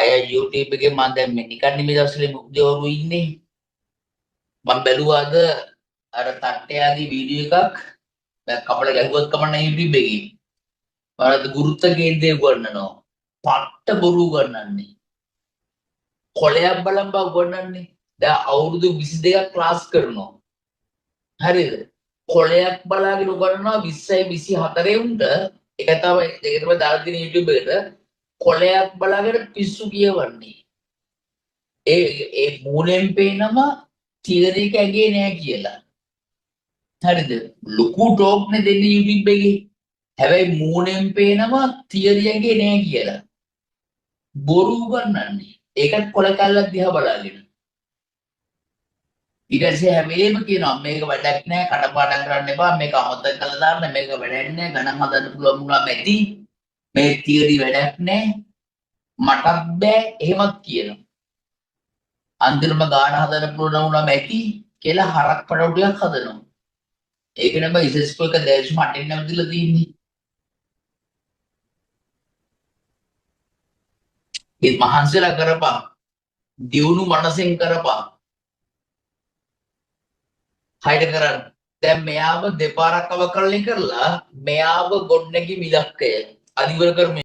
අය YouTube එකේ මම දැන් මේ නිකන් මේ දවස්වල මුක්දේවරු ඉන්නේ. මම බැලුවා අද අර තට්ටයාගේ වීඩියෝ එකක් දැන් කපල ගැහුවත් කමන්න YouTube එකේ. බලද්දි ගුරුත්ව කේන්ද්‍රය උගන්වනවා. පට්ට බොරු උගන්වන්නේ. කොලයක් බලන් බා උගන්වන්නේ. දැන් අවුරුදු 22ක් ක්ලාස් කරනවා. හරිද? කොලයක් බලාගෙන උගන්වනවා 20යි 24 උන්ට ඒක තමයි දාලා තියෙන YouTube එකට කොලයක් බලාගෙන පිස්සු කියවන්නේ. ඒ මූලෙන් පේනවා තියරි එක ඇගේ නෑ කියලා. හරිද? ලොකු ටෝක් නේ දෙන්නේ YouTube එකේ. හැබැයි මූණෙන් පේනවා තියරි ඇගේ නෑ කියලා. බොරු උගන්වන්නේ. ඒකත් කොල කල්ලක් දිහා බලාගෙන. ඊට පස්සේ හැම වෙලේම කියනවා මේක වැඩක් නෑ කඩපාඩම් කරන්න එපා මේක අමතක කරලා දාන්න මේක වැඩක් නෑ ගණන් හදන්න පුළුවන් වුණාම ඇති මේ තියරි වැඩක් නෑ මටත් බෑ එහෙමත් කියනවා. අන්තිමම ගාන හදන්න පුළුවන් වුණාම ඇති කියලා හරක් පඩු ටිකක් හදනවා. ඒක නම ඉසස්කෝ එක දැල්සුම අටින් නැවතිලා තියෙන්නේ. ඒ මහන්සිලා කරපන්. දියුණු මනසෙන් කරපන්. හයිඩ කරන්න. දැන් මෙයාව දෙපාරක් අවකලනය කරලා මෙයාව ගොඩනැගි මිලක්කය අධිවර කරමු.